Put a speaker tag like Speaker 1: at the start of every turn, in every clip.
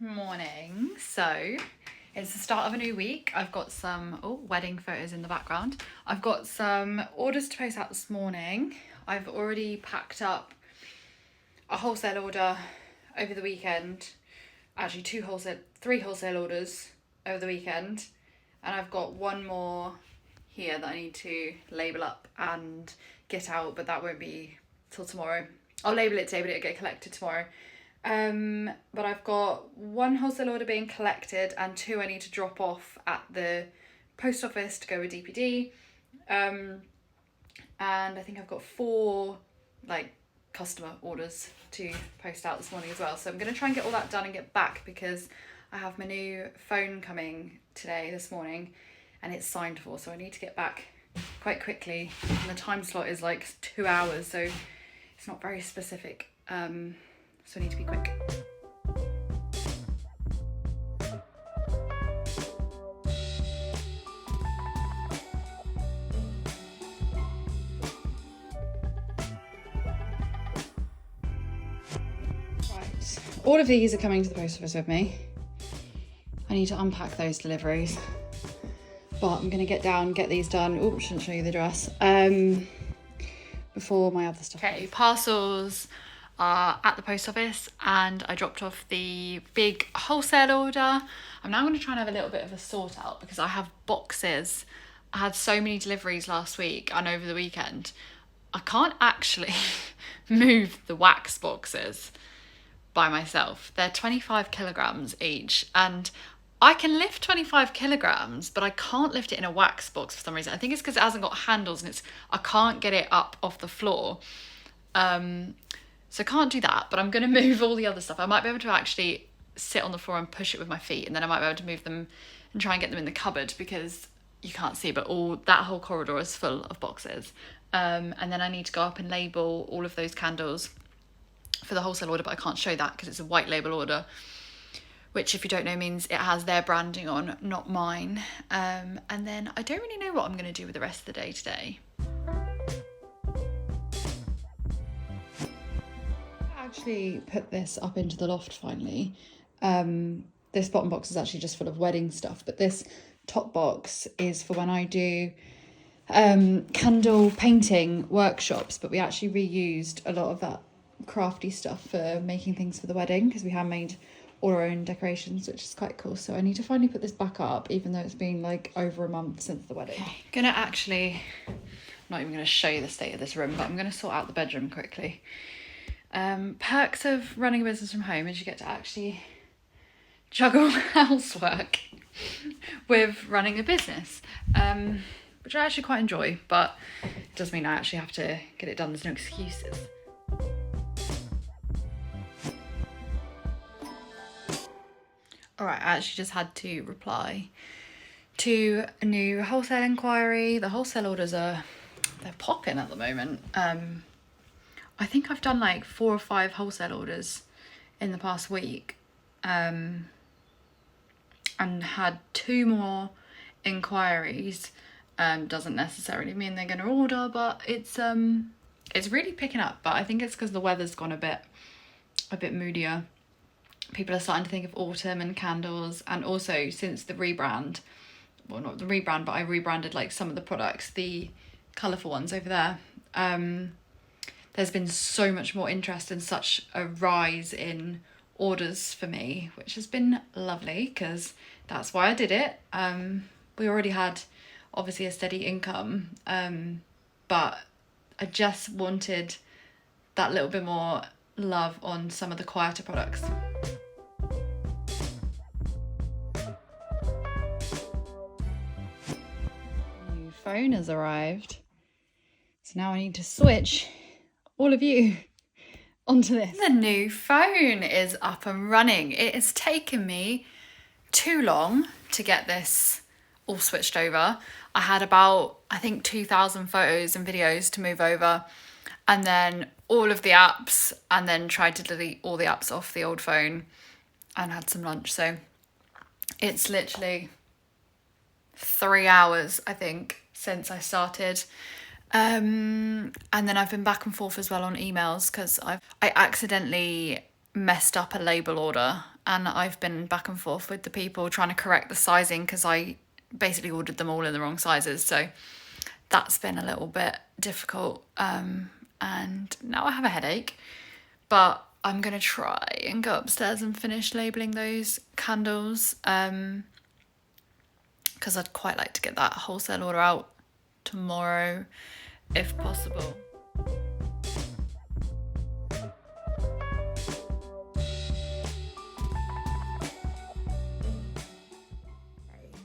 Speaker 1: Morning. So it's the start of a new week. I've got some wedding photos in the background. I've got some orders to post out this morning. I've already packed up a wholesale order over the weekend. Actually, three wholesale orders over the weekend, and I've got one more here that I need to label up and get out, but that won't be till tomorrow. I'll label it today, but it'll get collected tomorrow. But I've got one wholesale order being collected and two I need to drop off at the post office to go with DPD. And I think I've got 4 customer orders to post out this morning as well. So I'm going to try and get all that done and get back, because I have my new phone coming this morning, and it's signed for, so I need to get back quite quickly. And the time slot is like 2 hours, so it's not very specific. So I need to be quick. Right, all of these are coming to the post office with me. I need to unpack those deliveries, but I'm gonna get down, get these done. Oh, shouldn't show you the dress. Before my other stuff. Okay, parcels are at the post office, and I dropped off the big wholesale order. I'm now going to try and have a little bit of a sort out, because I have boxes. I had so many deliveries last week and over the weekend. I can't actually move the wax boxes by myself. They're 25 kilograms each, and I can lift 25 kilograms, but I can't lift it in a wax box for some reason. I think it's because it hasn't got handles, and I can't get it up off the floor. So I can't do that, but I'm going to move all the other stuff. I might be able to actually sit on the floor and push it with my feet, and then I might be able to move them and try and get them in the cupboard, because you can't see, but that whole corridor is full of boxes. And then I need to go up and label all of those candles for the wholesale order, but I can't show that because it's a white label order, which, if you don't know, means it has their branding on, not mine. And then I don't really know what I'm going to do with the rest of the day today. Actually put this up into the loft finally. This bottom box is actually just full of wedding stuff, but this top box is for when I do candle painting workshops, but we actually reused a lot of that crafty stuff for making things for the wedding, because we handmade all our own decorations, which is quite cool. So I need to finally put this back up, even though it's been like over a month since the wedding. I'm not even gonna show you the state of this room, but I'm gonna sort out the bedroom quickly. Perks of running a business from home is you get to actually juggle housework with running a business, which I actually quite enjoy, but it does mean I actually have to get it done. There's no excuses. All right, I actually just had to reply to a new wholesale inquiry. The wholesale orders they're popping at the moment. I think I've done like 4 or 5 wholesale orders in the past week, and had 2 more inquiries. Doesn't necessarily mean they're going to order, but it's really picking up. But I think it's because the weather's gone a bit moodier. People are starting to think of autumn and candles, and also since the rebrand, well, not the rebrand, but I rebranded like some of the products, the colourful ones over there. There's been so much more interest and such a rise in orders for me, which has been lovely, because that's why I did it. We already had obviously a steady income, but I just wanted that little bit more love on some of the quieter products. New phone has arrived, so now I need to switch all of you onto this. The new phone is up and running. It has taken me too long to get this all switched over. I had about, I think, 2,000 photos and videos to move over, and then all of the apps, and then tried to delete all the apps off the old phone and had some lunch. So it's literally 3 hours, I think, since I started. And then I've been back and forth as well on emails, because I accidentally messed up a label order and I've been back and forth with the people trying to correct the sizing because I basically ordered them all in the wrong sizes. So that's been a little bit difficult. And now I have a headache, but I'm going to try and go upstairs and finish labelling those candles because I'd quite like to get that wholesale order out tomorrow if possible.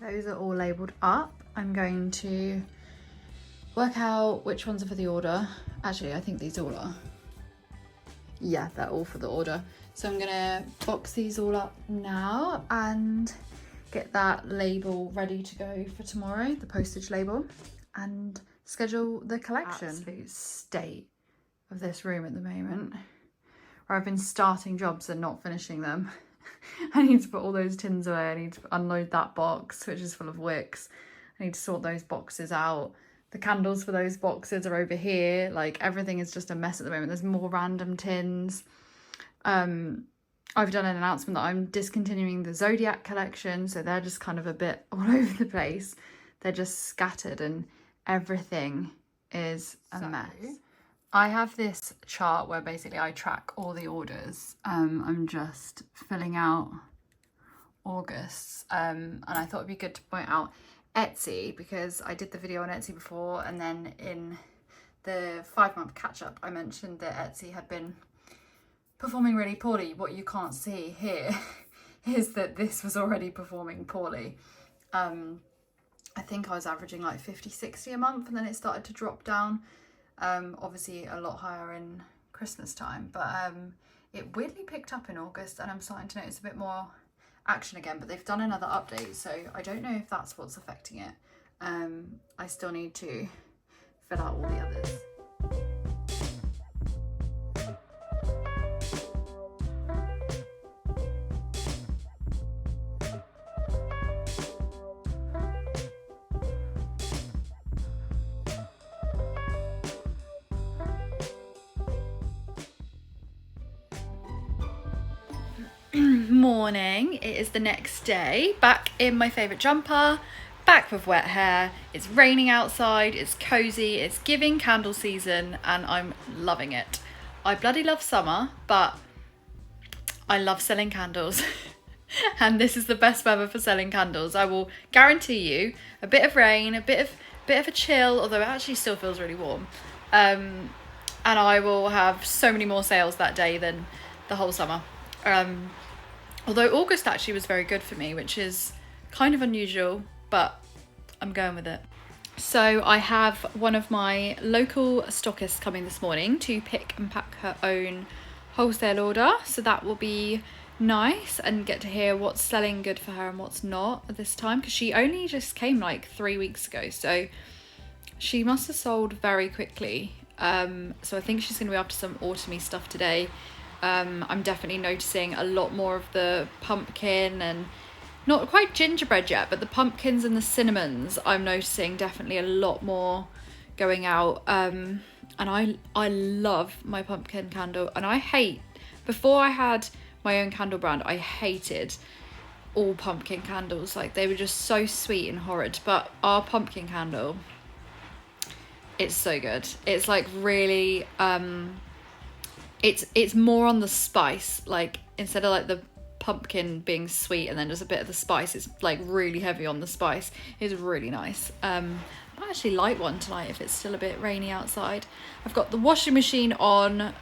Speaker 1: Those are all labelled up. I'm going to work out which ones are for the order. Actually, I think these all are. Yeah, they're all for the order. So I'm gonna box these all up now and get that label ready to go for tomorrow, the postage label, and schedule the collection. Absolute state of this room at the moment, where I've been starting jobs and not finishing them. I need to put all those tins away. I need to unload that box, which is full of wicks. I need to sort those boxes out. The candles for those boxes are over here. Like, everything is just a mess at the moment. There's more random tins. I've done an announcement that I'm discontinuing the Zodiac collection, so they're just kind of a bit all over the place. They're just scattered and everything is a mess. I have this chart where basically I track all the orders. I'm just filling out August's, and I thought it'd be good to point out Etsy, because I did the video on Etsy before, and then in the 5-month catch-up I mentioned that Etsy had been performing really poorly. What you can't see here is that this was already performing poorly. I think I was averaging like 50-60 a month, and then it started to drop down. Obviously a lot higher in Christmas time, but it weirdly picked up in August, and I'm starting to notice a bit more action again. But they've done another update, so I don't know if that's what's affecting it. I still need to fill out all the others. Morning, it is the next day, back in my favourite jumper, back with wet hair. It's raining outside, it's cozy, it's giving candle season, and I'm loving it. I bloody love summer, but I love selling candles. And this is the best weather for selling candles. I will guarantee you a bit of rain, a bit of a chill, although it actually still feels really warm, and I will have so many more sales that day than the whole summer. Although August actually was very good for me, which is kind of unusual, but I'm going with it. So I have one of my local stockists coming this morning to pick and pack her own wholesale order. So that will be nice, and get to hear what's selling good for her and what's not at this time, because she only just came like 3 weeks ago. So she must have sold very quickly. So I think she's going to be up to some autumny stuff today. I'm definitely noticing a lot more of the pumpkin, and not quite gingerbread yet, but the pumpkins and the cinnamons I'm noticing definitely a lot more going out. And I love my pumpkin candle, and before I had my own candle brand, I hated all pumpkin candles. Like, they were just so sweet and horrid, but our pumpkin candle, it's so good. It's like really it's more on the spice, like instead of like the pumpkin being sweet and then just a bit of the spice, it's like really heavy on the spice. It's really nice. I might actually light one tonight if it's still a bit rainy outside. I've got the washing machine on,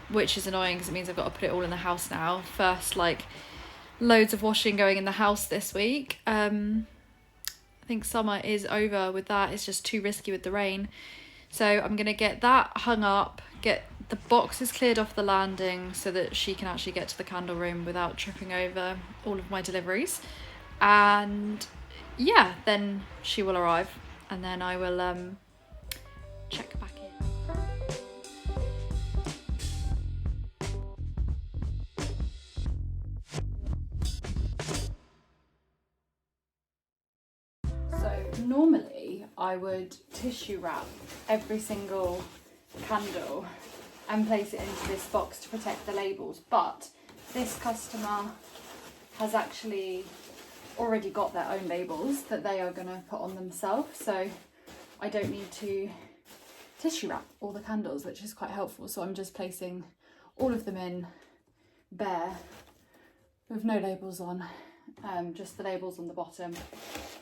Speaker 1: which is annoying because it means I've got to put it all in the house now. First, like, loads of washing going in the house this week. I think summer is over with that. It's just too risky with the rain. So I'm going to get that hung up, get the boxes cleared off the landing so that she can actually get to the candle room without tripping over all of my deliveries. And yeah, then she will arrive, and then I will check back in. So normally I would tissue wrap every single candle and place it into this box to protect the labels, but this customer has actually already got their own labels that they are going to put on themselves, so I don't need to tissue wrap all the candles, which is quite helpful. So I'm just placing all of them in bare with no labels on, just the labels on the bottom,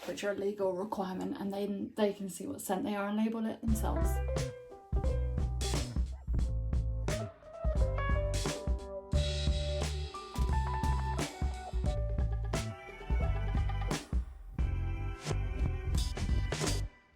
Speaker 1: which are a legal requirement, and then they can see what scent they are and label it themselves.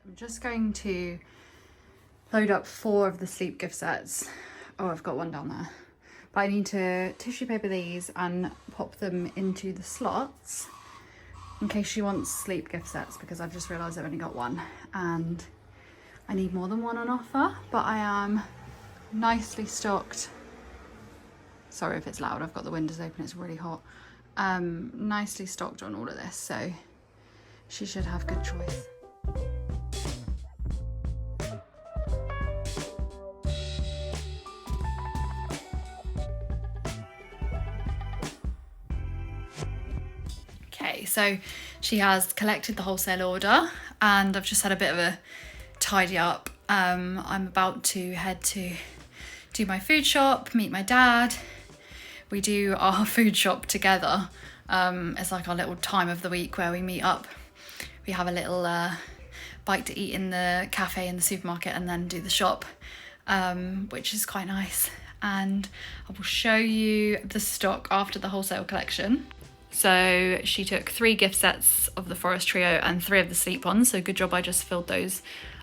Speaker 1: I'm just going to load up 4 of the sleep gift sets. Oh, I've got one down there. But I need to tissue paper these and pop them into the slots in case she wants sleep gift sets, because I've just realised I've only got one and I need more than one on offer. But I am nicely stocked. Sorry if it's loud, I've got the windows open, it's really hot. Nicely stocked on all of this, so she should have good choice. So she has collected the wholesale order and I've just had a bit of a tidy up. I'm about to head to do my food shop, meet my dad. We do our food shop together. It's like our little time of the week where we meet up. We have a little bite to eat in the cafe in the supermarket and then do the shop, which is quite nice. And I will show you the stock after the wholesale collection. So she took 3 gift sets of the Forest Trio and 3 of the sleep ones, so good job I just filled those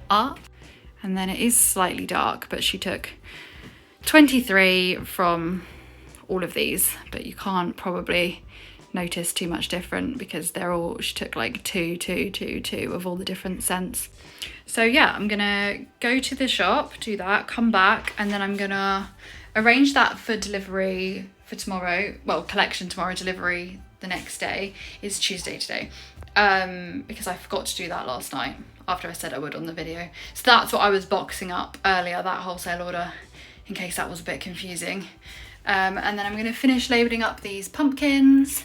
Speaker 1: up. And then it is slightly dark, but she took 23 from all of these, but you can't probably notice too much different because they're all, she took like 2, 2, 2, 2 of all the different scents. So yeah, I'm gonna go to the shop, do that, come back, and then I'm gonna arrange that for delivery for tomorrow. Well, collection tomorrow, delivery the next day. Is Tuesday today, because I forgot to do that last night after I said I would on the video. So that's what I was boxing up earlier, that wholesale order, in case that was a bit confusing. And then I'm going to finish labelling up these pumpkins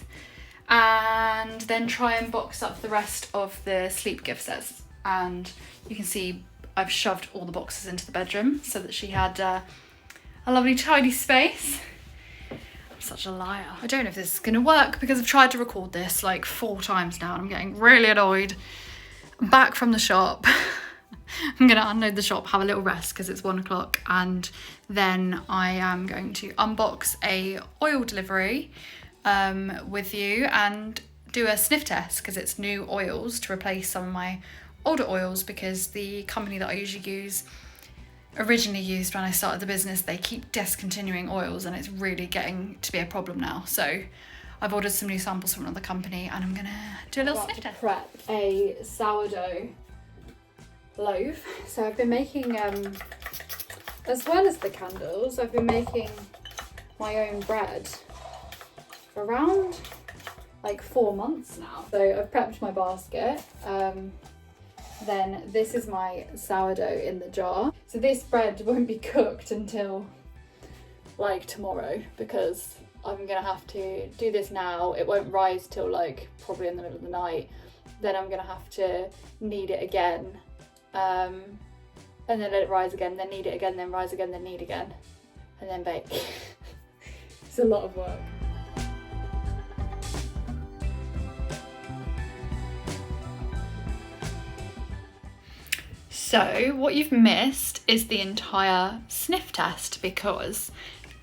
Speaker 1: and then try and box up the rest of the sleep gift sets. And you can see I've shoved all the boxes into the bedroom so that she had a lovely tidy space. Such a liar. I don't know if this is gonna work because I've tried to record this like 4 times now and I'm getting really annoyed. I'm back from the shop. I'm gonna unload the shop, have a little rest because it's 1 o'clock, and then I am going to unbox a oil delivery with you and do a sniff test because it's new oils to replace some of my older oils, because the company that I usually originally used when I started the business, they keep discontinuing oils and it's really getting to be a problem now. So I've ordered some new samples from another company and I'm gonna do a little sniff test. Prep a sourdough loaf. So I've been making, as well as the candles, I've been making my own bread for around like 4 months now. So I've prepped my basket. Then this is my sourdough in the jar. So this bread won't be cooked until like tomorrow because I'm gonna have to do this now. It won't rise till like probably in the middle of the night. Then I'm gonna have to knead it again, and then let it rise again, then knead it again, then rise again, then knead again, and then bake. It's a lot of work. So what you've missed is the entire sniff test because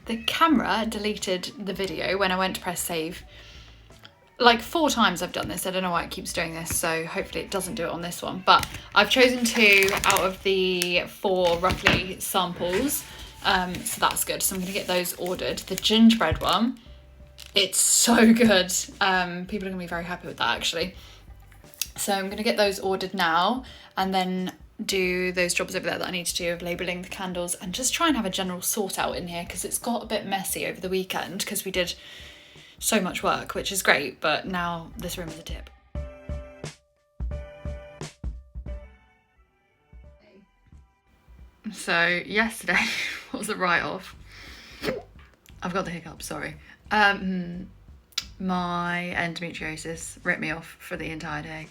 Speaker 1: the camera deleted the video when I went to press save. Like 4 times I've done this. I don't know why it keeps doing this, so hopefully it doesn't do it on this one. But I've chosen 2 out of the 4 roughly samples, so that's good. So I'm gonna get those ordered. The gingerbread one, it's so good. People are gonna be very happy with that actually. So I'm gonna get those ordered now and then do those jobs over there that I need to do of labelling the candles and just try and have a general sort out in here because it's got a bit messy over the weekend because we did so much work, which is great, but now this room is a tip. So yesterday was a write-off. I've got the hiccups, sorry. My endometriosis ripped me off for the entire day.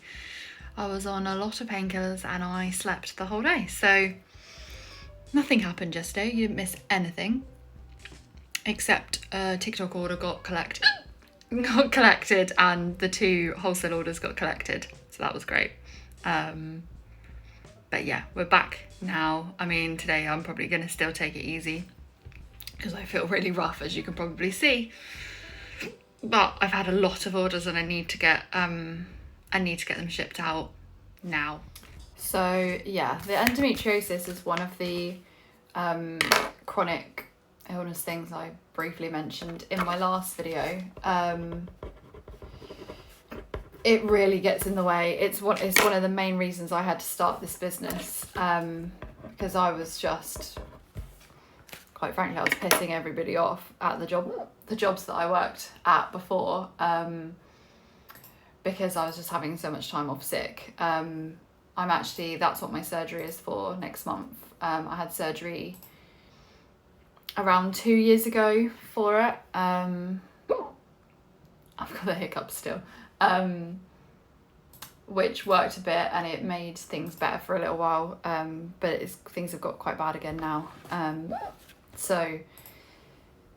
Speaker 1: I was on a lot of painkillers and I slept the whole day. So nothing happened yesterday. You didn't miss anything. Except a TikTok order got collected. And the 2 wholesale orders got collected. So that was great. But yeah, we're back now. I mean, today I'm probably going to still take it easy because I feel really rough, as you can probably see. But I've had a lot of orders and I need to get them shipped out now. So yeah, the endometriosis is one of the chronic illness things I briefly mentioned in my last video. It really gets in the way. It's one of the main reasons I had to start this business, because I was just, quite frankly, I was pissing everybody off at the jobs that I worked at before, because I was just having so much time off sick. That's what my surgery is for next month. I had surgery around 2 years ago for it. I've got the hiccups still. Which worked a bit and it made things better for a little while, but things have got quite bad again now. So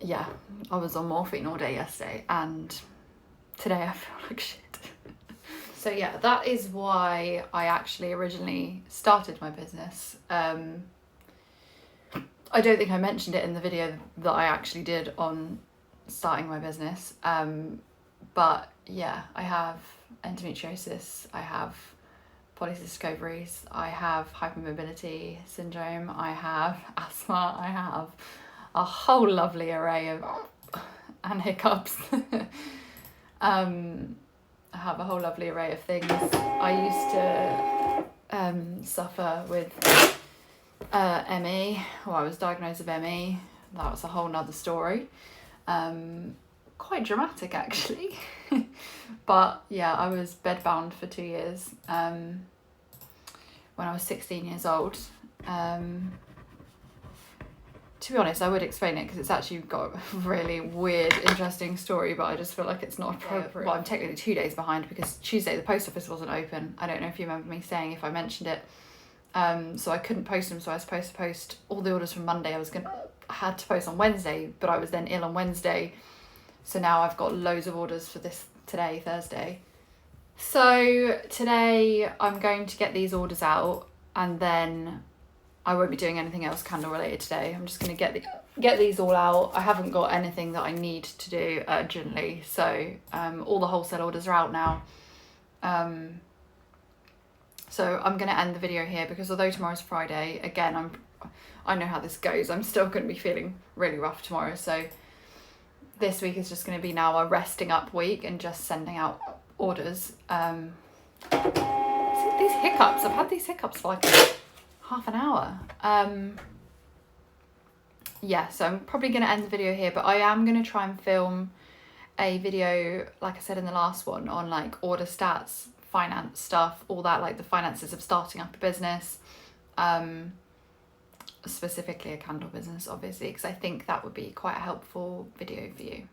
Speaker 1: yeah, I was on morphine all day yesterday and today I feel like shit. So yeah, that is why I actually originally started my business. I don't think I mentioned it in the video that I actually did on starting my business. But yeah, I have endometriosis, I have polycystic ovaries, I have hypermobility syndrome, I have asthma, I have a whole lovely array of and hiccups. I have a whole lovely array of things. I used to suffer with ME, or I was diagnosed with ME. That was a whole nother story. Quite dramatic actually. But yeah, I was bedbound for 2 years when I was 16 years old. To be honest, I would explain it because it's actually got a really weird, interesting story, but I just feel like it's not appropriate. Well, I'm technically 2 days behind because Tuesday the post office wasn't open. I don't know if you remember me saying if I mentioned it. So I couldn't post them, so I was supposed to post all the orders from Monday. I had to post on Wednesday, but I was then ill on Wednesday. So now I've got loads of orders for today, Thursday. So today I'm going to get these orders out and then I won't be doing anything else candle related today. I'm just going to get these all out. I haven't got anything that I need to do urgently. So all the wholesale orders are out now. So I'm going to end the video here because although tomorrow's Friday, again, I know how this goes. I'm still going to be feeling really rough tomorrow. So this week is just going to be now a resting up week and just sending out orders. These hiccups, I've had these hiccups for like half an hour. Yeah, so I'm probably going to end the video here, but I am going to try and film a video, like I said in the last one, on like order stats, finance stuff, all that, like the finances of starting up a business, specifically a candle business, obviously, because I think that would be quite a helpful video for you.